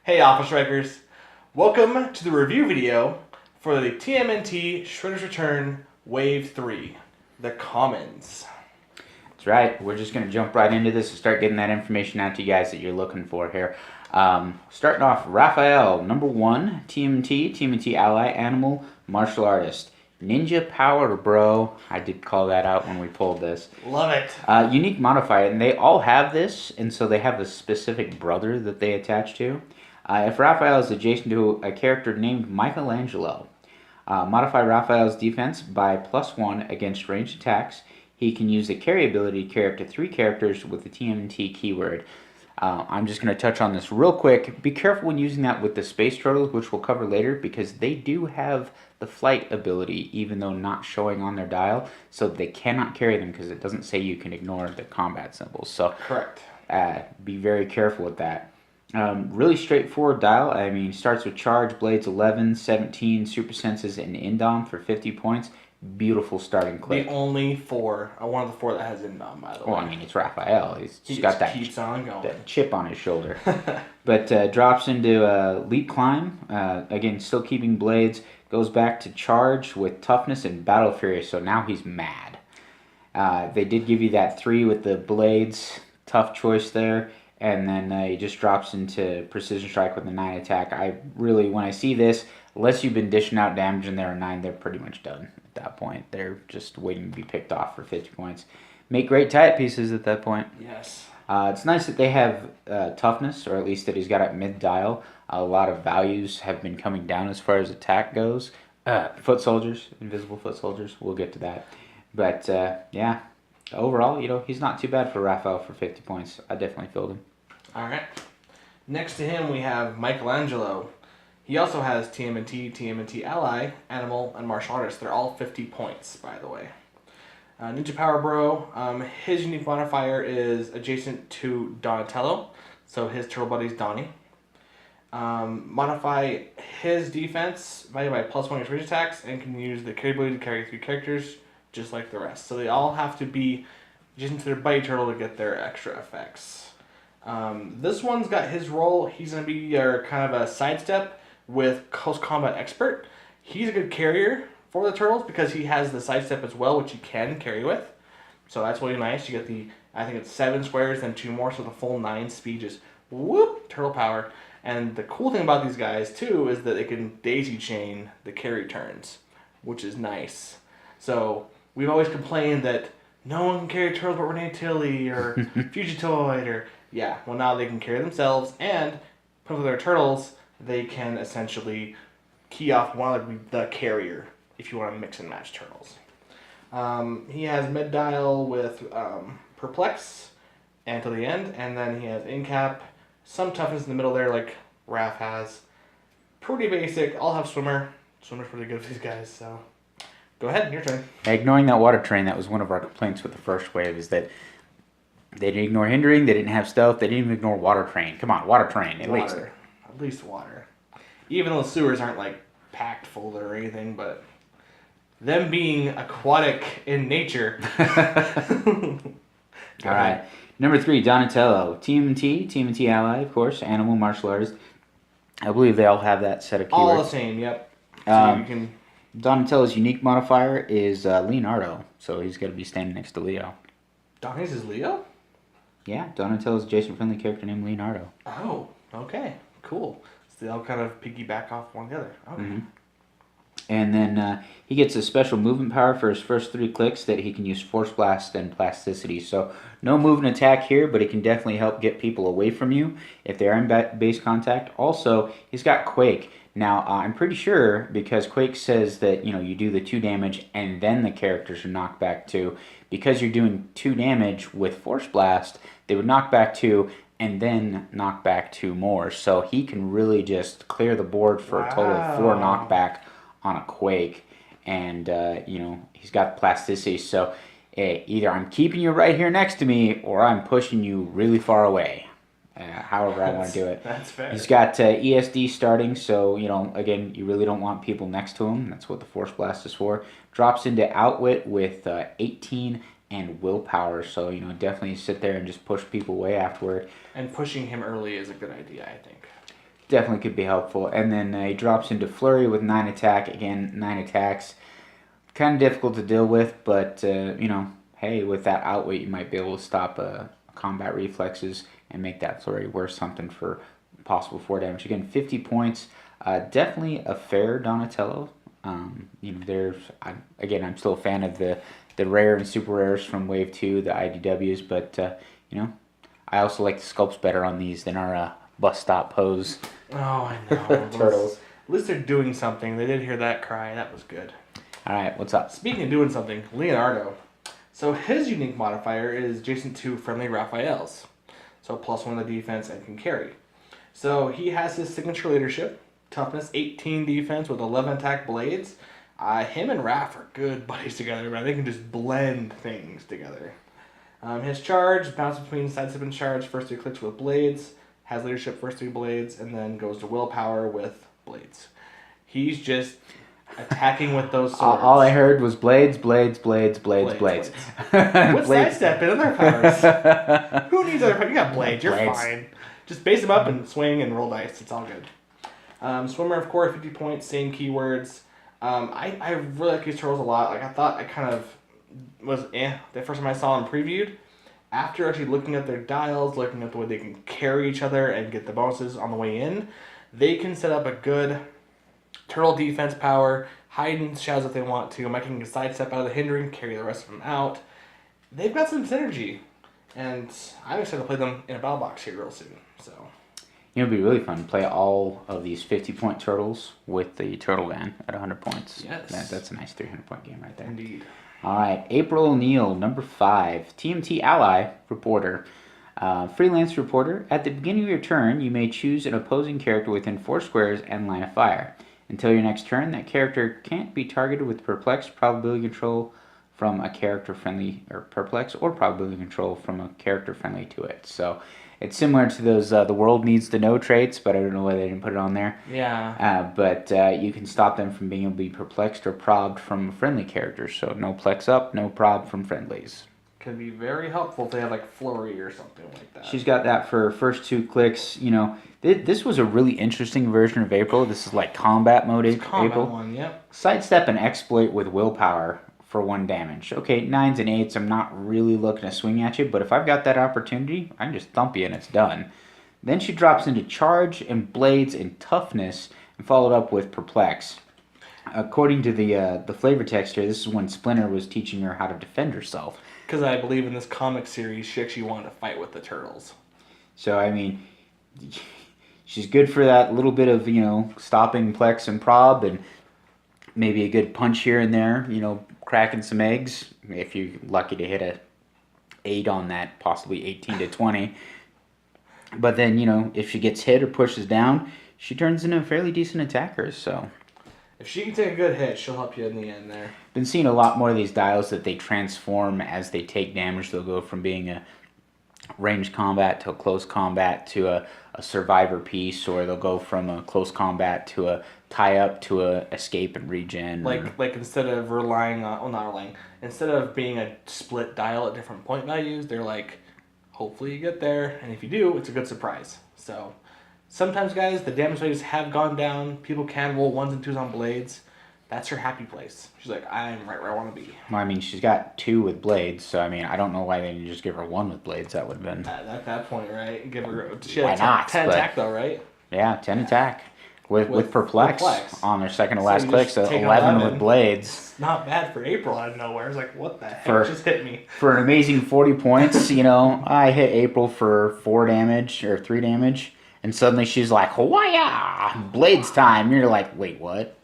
Hey Alpha Strikers, welcome to the review video for the TMNT Shredder's Return Wave 3, the Commons. That's right, we're just going to jump right into this and start getting that information out to you guys that you're looking for here. Starting off, RAPHAEL, number 1, TMNT ally, animal, martial artist. Ninja power, bro. I did call that out when we pulled this. Love it. Unique modifier, and they all have this, and so they have a specific brother that they attach to. If RAPHAEL is adjacent to a character named Michelangelo, modify RAPHAEL's defense by +1 against ranged attacks. He can use the carry ability to carry up to 3 characters with the TMNT keyword. I'm just going to touch on this real quick. Be careful when using that with the space turtles, which we'll cover later, because they do have the flight ability, even though not showing on their dial, so they cannot carry them because it doesn't say you can ignore the combat symbols. So correct. Be very careful with that. Really straightforward dial. I mean, starts with charge, blades 11, 17, super senses, and indom for 50 points. Beautiful starting clip. The only one of the 4 that has indom, by the way. Well, I mean, it's RAPHAEL. He's got that, keeps on going. That chip on his shoulder. But drops into leap climb. Again, still keeping blades. Goes back to charge with toughness and battle fury. So now he's mad. They did give you that 3 with the blades. Tough choice there. And then he just drops into precision strike with a 9 attack. When I see this, unless you've been dishing out damage and they're a 9, they're pretty much done at that point. They're just waiting to be picked off for 50 points. Make great tie-up pieces at that point. Yes. It's nice that they have toughness, or at least that he's got it mid-dial. A lot of values have been coming down as far as attack goes. Foot soldiers, invisible foot soldiers, we'll get to that. But yeah, overall, he's not too bad for RAPHAEL for 50 points. I definitely filled him. All right. Next to him, we have Michelangelo. He also has TMNT ally, animal, and martial artist. They're all 50 points, by the way. Ninja Power Bro, his unique modifier is adjacent to Donatello, so his turtle buddy's Donnie. Modify his defense by +1 against range attacks, and can use the carry ability to carry 3 characters, just like the rest. So they all have to be adjacent to their buddy turtle to get their extra effects. This one's got his role. He's going to be your kind of a sidestep with close combat expert. He's a good carrier for the turtles because he has the sidestep as well, which he can carry with. So that's really nice. You get I think it's 7 squares, then 2 more, so the full 9 speed, just whoop, turtle power. And the cool thing about these guys too is that they can daisy chain the carry turns, which is nice. So we've always complained that no one can carry turtles but Renee Tilly or Fugitoid or yeah. Well, now they can carry themselves, and put with their turtles, they can essentially key off one of the carrier if you want to mix and match turtles. He has mid dial with perplex until the end, and then he has incap, some toughness in the middle there like Raph has. Pretty basic. I'll have swimmer. Swimmer's pretty good for these guys, so go ahead, your turn. Ignoring that water train, that was one of our complaints with the first wave, is that they didn't ignore hindering, they didn't have stealth, they didn't even ignore water train. Come on, water train, at least. At least water. Even though the sewers aren't like packed full or anything, but them being aquatic in nature. Alright. Number 3, Donatello. TMNT ally, of course, animal, martial artist. I believe they all have that set of keywords. All the same, yep. So you can... Donatello's unique modifier is Leonardo, so he's got to be standing next to Leo. Donnie's is Leo? Yeah, Donatello's adjacent friendly character named Leonardo. Oh, okay, cool. So they all kind of piggyback off one another. Okay. Mm-hmm. And then he gets a special movement power for his first 3 clicks that he can use Force Blast and Plasticity. So no move and attack here, but it can definitely help get people away from you if they are in base contact. Also, he's got Quake. Now, I'm pretty sure, because Quake says that, you do the 2 damage and then the characters are knocked back 2. Because you're doing 2 damage with Force Blast, they would knock back 2 and then knock back 2 more. So he can really just clear the board for a total of 4 knockback on a Quake. And, he's got plasticity. So either I'm keeping you right here next to me or I'm pushing you really far away. However I want to do it. That's fair. He's got ESD starting, so, again, you really don't want people next to him. That's what the Force Blast is for. Drops into Outwit with 18 and Willpower, so, definitely sit there and just push people away afterward. And pushing him early is a good idea, I think. definitely could be helpful. And then he drops into Flurry with 9 attack. Again, 9 attacks. Kind of difficult to deal with, but, you know, hey, with that outweight, you might be able to stop combat reflexes and make that Flurry worth something for possible 4 damage. Again, 50 points. Definitely a fair Donatello. You know, I'm still a fan of the rare and super rares from Wave 2, the IDWs, but, you know, I also like the sculpts better on these than our bus stop pose. Oh, I know. Turtles. At least they're doing something. They did hear that cry. That was good. All right, what's up? Speaking of doing something, Leonardo. So his unique modifier is adjacent to friendly RAPHAELs. So +1 on the defense and can carry. So he has his signature leadership, toughness, 18 defense with 11 attack blades. Him and Raph are good buddies together, man. They can just blend things together. His charge, bounce between sidestep and charge, first 3 clicks with blades, has leadership first 3 blades, and then goes to willpower with blades. He's just attacking with those swords. All I heard was blades. With sidestep and other powers. Who needs other powers? You got blades, you're fine. Just base them up and swing and roll dice. It's all good. Swimmer of course, 50 points, same keywords. I really like these turtles a lot. Like I thought I kind of was the first time I saw them previewed. After actually looking at their dials, looking at the way they can carry each other and get the bonuses on the way in, they can set up a good turtle defense power, hide in shadows if they want to. Mike can sidestep out of the hindering, carry the rest of them out. They've got some synergy, and I'm excited to play them in a battle box here real soon. So, you know, it'd be really fun to play all of these 50-point turtles with the Turtle Van at 100 points. Yes. That's a nice 300-point game right there. Indeed. All right, April O'Neil, number 5, TMT Ally Reporter. Freelance Reporter, at the beginning of your turn, you may choose an opposing character within 4 squares and line of fire. Until your next turn, that character can't be targeted with Perplex, Probability Control from a character friendly, or Perplex, or Probability Control from a character friendly to it. So it's similar to those the world needs to know traits, but I don't know why they didn't put it on there. Yeah. But you can stop them from being able to be perplexed or probbed from friendly characters. So no plex up, no prob from friendlies. Can be very helpful if they have like Flurry or something like that. She's got that for her first 2 clicks. You know, this was a really interesting version of April. This is like combat mode April. One, yep. Sidestep and exploit with willpower for 1 damage. Okay, 9s and 8s, I'm not really looking to swing at you, but if I've got that opportunity, I can just thump you and it's done. Then she drops into charge and blades and toughness and followed up with perplex. According to the flavor text here, this is when Splinter was teaching her how to defend herself. Because I believe in this comic series, she actually wanted to fight with the turtles. So, I mean, she's good for that little bit of, you know, stopping plex and prob and maybe a good punch here and there, you know, cracking some eggs. If you're lucky to hit a 8 on that, possibly 18 to 20. But then, you know, if she gets hit or pushes down, she turns into a fairly decent attacker, so... If she can take a good hit, she'll help you in the end there. Been seeing a lot more of these dials that they transform as they take damage. They'll go from being a ranged combat to a close combat to a survivor piece, or they'll go from a close combat to a tie-up to a escape and regen. Like instead of relying on... Well, not relying. Instead of being a split dial at different point values, they're like, hopefully you get there, and if you do, it's a good surprise. So... Sometimes, guys, the damage values have gone down. People can roll 1s and 2s on blades. That's her happy place. She's like, I'm right where I want to be. Well, I mean, she's got 2 with blades, so I mean, I don't know why they didn't just give her 1 with blades. That would have been... At that point, right? Give her... She Why had not? 10 attack, though, right? Yeah, 10 attack. With perplex on their second to last you click, just so take 11 with blades. It's not bad for April out of nowhere. It's like, what the heck just hit me? For an amazing 40 points, you know, I hit April for 4 damage, or 3 damage. And suddenly she's like, Hawaii! Blades time. You're like, wait, what?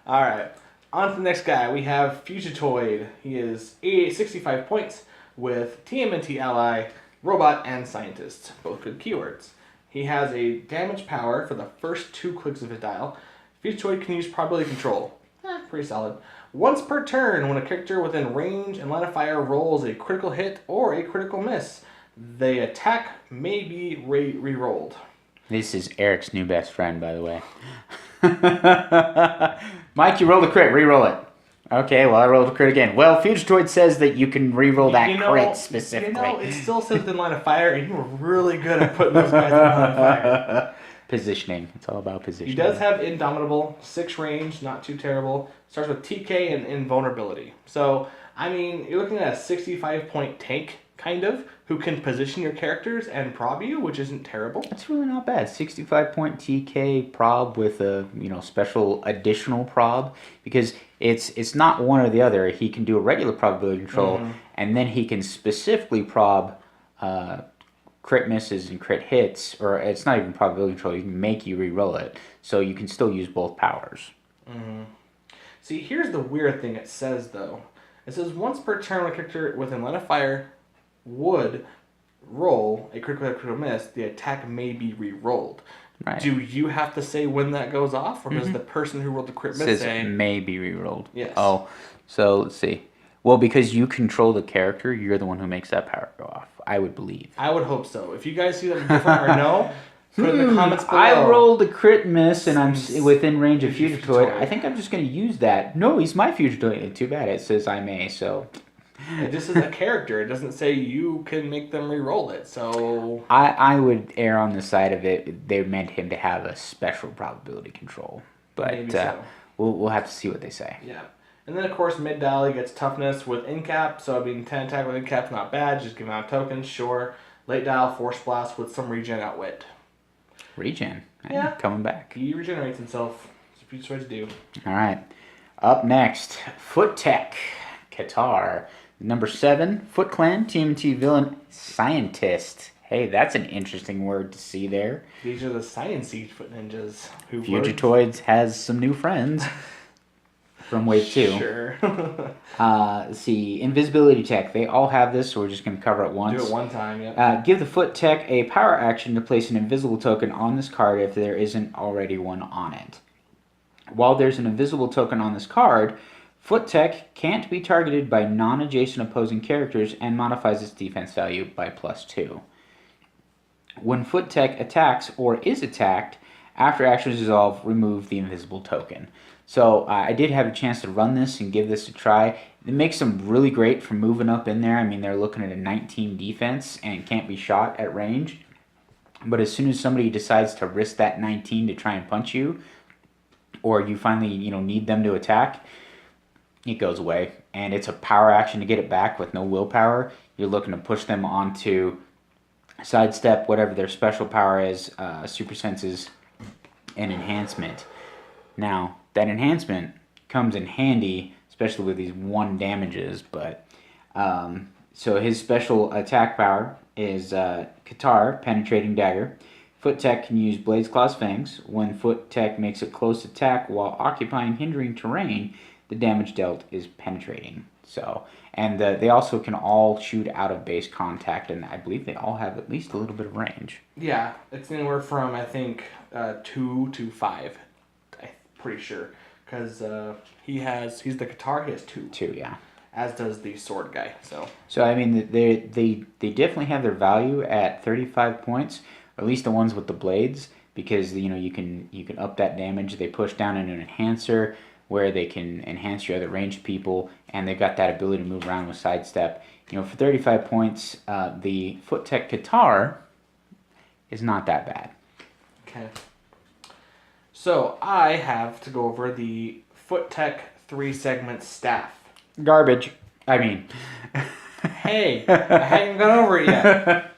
All right. On to the next guy. We have FUGITOID. He is 65 points with TMNT Ally, Robot, and Scientist. Both good keywords. He has a damage power for the first 2 clicks of his dial. FUGITOID can use probability control. Pretty solid. Once per turn, when a character within range and line of fire rolls a critical hit or a critical miss, the attack may be re-rolled. This is Eric's new best friend, by the way. Mike, you rolled a crit. Re-roll it. Okay, well, I rolled a crit again. Well, FUGITOID says that you can re-roll that crit specifically. You know, it still says in line of fire, and you were really good at putting those guys in line of fire. Positioning. It's all about positioning. He does have Indomitable, 6 range, not too terrible. Starts with TK and Invulnerability. So, I mean, you're looking at a 65-point tank, kind of, who can position your characters and prob you, which isn't terrible. That's really not bad. 65-point TK prob with a special additional prob, because it's not one or the other. He can do a regular probability control, and then he can specifically prob crit misses and crit hits, or it's not even probability control. He can make you re-roll it, so you can still use both powers. See, here's the weird thing it says, though. It says once per turn when a character within line of fire would roll a critical miss, the attack may be re-rolled. Right. Do you have to say when that goes off, or does the person who rolled the crit miss say... may be re-rolled. Yes. Oh, so let's see. Well, because you control the character, you're the one who makes that power go off, I would believe. I would hope so. If you guys see that different or no, put it in the comments below. I rolled a crit miss and I'm within range of Fugitoid. I think I'm just going to use that. No, he's my Fugitoid. Too bad it says I may, so... It just is a character. It doesn't say you can make them re-roll it, so... I would err on the side of it. They meant him to have a special probability control. But Maybe so. we'll have to see what they say. Yeah. And then, of course, mid-dial, he gets toughness with incap. So, I mean, 10 attack with incap's not bad. Just give him out tokens, sure. Late dial, force blast with some regen outwit. Regen. Yeah. Coming back. He regenerates himself. That's what he's trying to do. All right. Up next, Foot Tech, Qatar. Number 7, Foot Clan, TMNT villain, Scientist. Hey, that's an interesting word to see there. These are the Science-y Foot Ninjas. Fugitoids has some new friends. From Wave 2. Sure. Let's see. Invisibility Tech. They all have this, so we're just going to cover it once. Do it one time, yeah. Give the Foot Tech a power action to place an invisible token on this card if there isn't already one on it. While there's an invisible token on this card, Foot Tech can't be targeted by non-adjacent opposing characters and modifies its defense value by +2. When Foot Tech attacks or is attacked, after actions resolve, remove the invisible token. So I did have a chance to run this and give this a try. It makes them really great for moving up in there. I mean, they're looking at a 19 defense and can't be shot at range. But as soon as somebody decides to risk that 19 to try and punch you, or you finally need them to attack, it goes away. And it's a power action to get it back with no willpower. You're looking to push them onto sidestep, whatever their special power is, super senses, and enhancement. Now, that enhancement comes in handy, especially with these 1 damages, but so his special attack power is Qatar, Penetrating Dagger. Foot Tech can use Blade's Claw's Fangs. When Foot Tech makes a close attack while occupying hindering terrain, the damage dealt is penetrating. So, and they also can all shoot out of base contact, and I believe they all have at least a little bit of range. Yeah, it's anywhere from, I think, 2 to 5. I'm pretty sure. Because he's the Qatar, he has 2. 2, yeah. As does the sword guy, So, I mean, they definitely have their value at 35 points, or at least the ones with the blades, because, you can up that damage. They push down into an enhancer, where they can enhance your other ranged people, and they've got that ability to move around with sidestep. For 35 points, the Foot Tech Qatar is not that bad. Okay. So I have to go over the Foot Tech 3-segment staff. Garbage. I mean. Hey, I hadn't gone over it yet.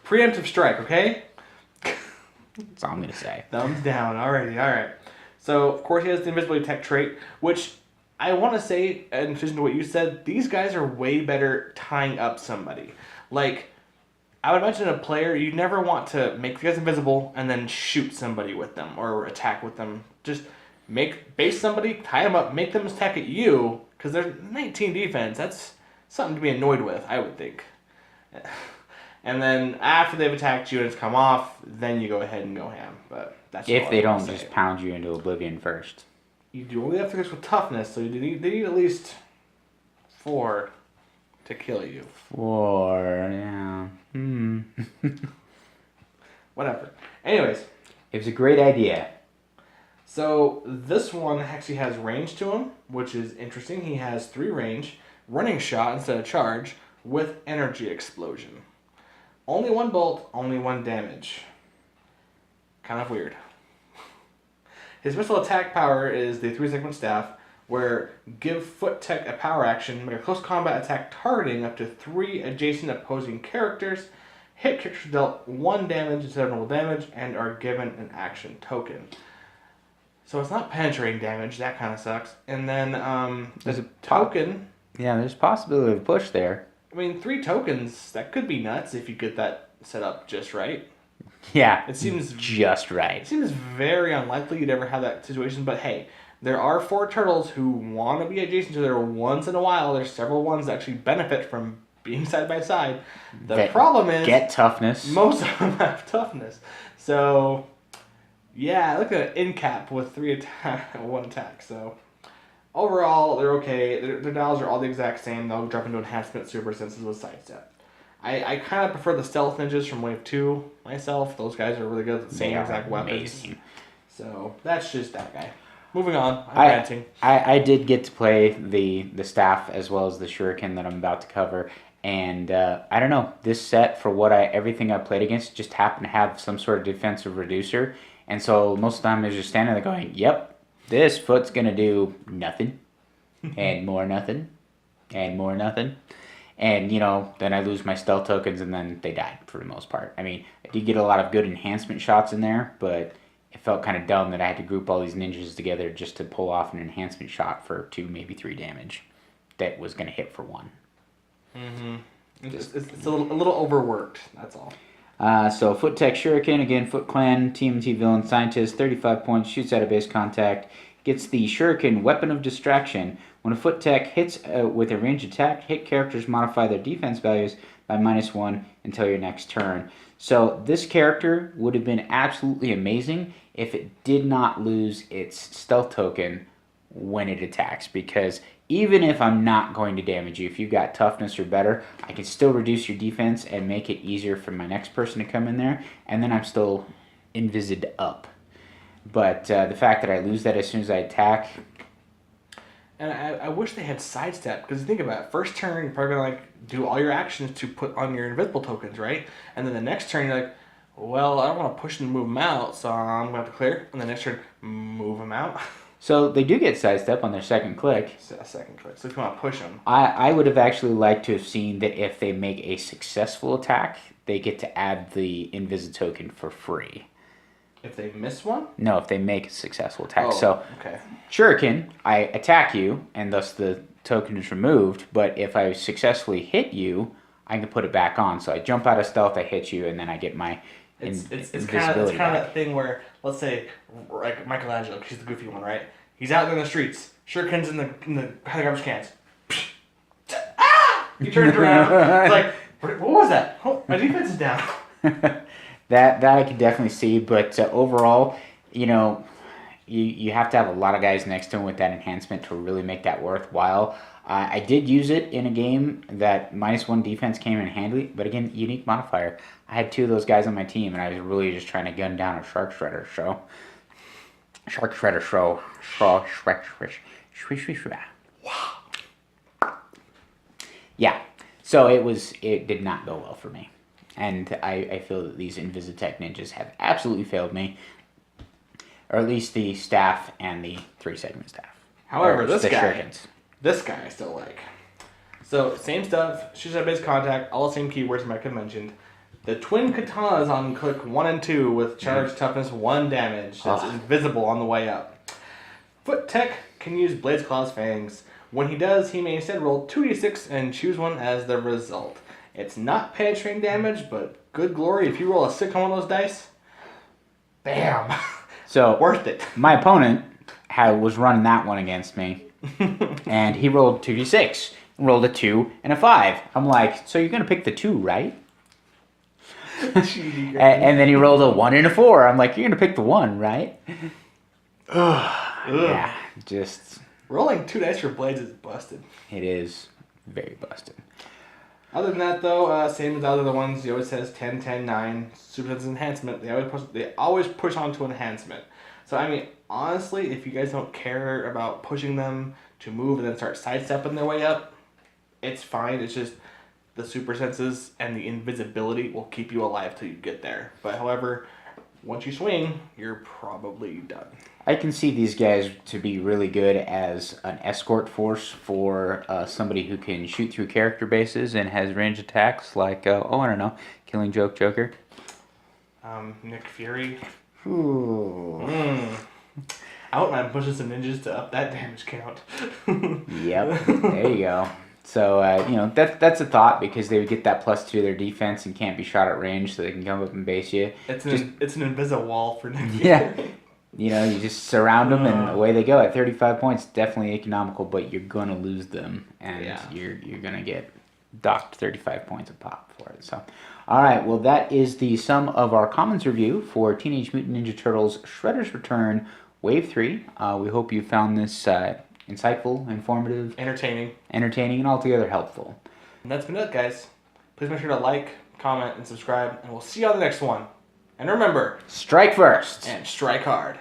Preemptive strike, okay? That's all I'm going to say. Thumbs down. Alrighty, alright. So, of course, he has the Invisibility Tech trait, which I want to say, in addition to what you said, these guys are way better tying up somebody. Like, I would imagine a player, you never want to make the guys invisible and then shoot somebody with them or attack with them. Just base somebody, tie them up, make them attack at you, because they're 19 defense. That's something to be annoyed with, I would think. And then after they've attacked you and it's come off, then you go ahead and go ham. But that's if they don't just pound you into oblivion first. You do only have to go with toughness, so they need at least 4 to kill you. 4, yeah. Whatever. Anyways. It was a great idea. So this one actually has range to him, which is interesting. He has 3 range, running shot instead of charge, with energy explosion. Only 1 bolt, only 1 damage. Kind of weird. His special attack power is the 3-segment staff, where give foot tech a power action, make a close combat attack targeting up to 3 adjacent opposing characters, hit characters dealt 1 damage instead of normal damage, and are given an action token. So it's not penetrating damage, that kind of sucks. And then there's a token. Yeah, there's possibility of push there. I mean, 3 tokens, that could be nuts if you get that set up just right. Yeah, it seems just right. It seems very unlikely you'd ever have that situation, but hey, there are 4 turtles who want to be adjacent to there once in a while. There's several ones that actually benefit from being side by side. The problem is... Get toughness. Most of them have toughness. So, yeah, look at an in cap with 1 attack. So, overall, they're okay. Their dials are all the exact same. They'll drop into enhancement super senses with sidestep. I kind of prefer the stealth ninjas from Wave 2 myself. Those guys are really good at the same exact weapons. Amazing. So, that's just that guy. Moving on. I'm ranting. I did get to play the staff as well as the shuriken that I'm about to cover. And I don't know, this set for everything I played against just happened to have some sort of defensive reducer. And so most of the time I was just standing there going, yep, this foot's going to do nothing. And more nothing. And more nothing. And, you know, then I lose my stealth tokens and then they died for the most part. I mean, I did get a lot of good enhancement shots in there, but it felt kind of dumb that I had to group all these ninjas together just to pull off an enhancement shot for 2, maybe 3 damage that was going to hit for 1. Mm-hmm. It's a little overworked, that's all. So Foot Tech Shuriken, again, Foot Clan, TMNT Villain Scientist, 35 points, shoots out of base contact, gets the Shuriken Weapon of Distraction. When a Foot Tech hits with a ranged attack, hit characters modify their defense values by -1 until your next turn. So this character would have been absolutely amazing if it did not lose its stealth token when it attacks, because even if I'm not going to damage you, if you've got toughness or better, I can still reduce your defense and make it easier for my next person to come in there, and then I'm still invised up. But the fact that I lose that as soon as I attack... And I wish they had sidestep, because think about it, first turn you're probably going to do all your actions to put on your invisible tokens, right? And then the next turn you're like, well, I don't want to push them and move them out, so I'm going to have to clear. And the next turn, move them out. So they do get sidestep on their second click. Second click. So if you want to push them. I would have actually liked to have seen that if they make a successful attack, they get to add the Invisi token for free. If they miss one? No, if they make a successful attack. Oh, so, okay. Shuriken, I attack you, and thus the token is removed. But if I successfully hit you, I can put it back on. So I jump out of stealth, I hit you, and then I get my It's kind of that thing where, let's say, like Michelangelo, he's the goofy one, right? He's out there in the streets. Shuriken's in the garbage cans. Ah! He turns around. It's like, what was that? Oh, my defense is down. That I can definitely see, but overall, you know, you have to have a lot of guys next to him with that enhancement to really make that worthwhile. I did use it in a game that -1 defense came in handy, but again, unique modifier. I had 2 of those guys on my team, and I was really just trying to gun down a Shark Shredder show. Shark Shredder show. Wow. Yeah, so it did not go well for me. And I feel that these Invisitech ninjas have absolutely failed me. Or at least the staff and the 3-segment staff. However, this guy I still like. So, same stuff, shoots out base contact, all the same keywords Mike had mentioned. The twin katanas on click 1 and 2 with charge toughness 1 damage. That's invisible on the way up. Foot Tech can use Blades, Claws, Fangs. When he does, he may instead roll 2d6 and choose one as the result. It's not penetrating damage, but good glory, if you roll a 6 on one of those dice, bam! So worth it. My opponent was running that one against me, and he rolled 2d6, rolled a 2 and a 5. I'm like, so you're gonna pick the 2, right? and then he rolled a 1 and a 4. I'm like, you're gonna pick the 1, right? Yeah, just rolling 2 dice for blades is busted. It is very busted. Other than that, though, same as the other ones. He always says 10, 10, 9. Super Sense enhancement. They always push on to enhancement. So I mean, honestly, if you guys don't care about pushing them to move and then start sidestepping their way up, it's fine. It's just the super senses and the invisibility will keep you alive till you get there. But however, once you swing, you're probably done. I can see these guys to be really good as an escort force for somebody who can shoot through character bases and has range attacks like, I don't know, Killing Joke Joker. Nick Fury. Ooh. I wouldn't mind pushing some ninjas to up that damage count. Yep, there you go. So, that's a thought because they would get that +2 to their defense and can't be shot at range, so they can come up and base you. It's an invisible wall for Nick Fury. Yeah. You just surround them and away they go. At 35 points, definitely economical, but you're going to lose them, and you're going to get docked 35 points a pop for it. So, all right, well, that is the sum of our commons review for Teenage Mutant Ninja Turtles Shredder's Return Wave 3. We hope you found this insightful, informative, entertaining, and altogether helpful. And that's been it, guys. Please make sure to like, comment, and subscribe, and we'll see you on the next one. And remember, strike first and strike hard.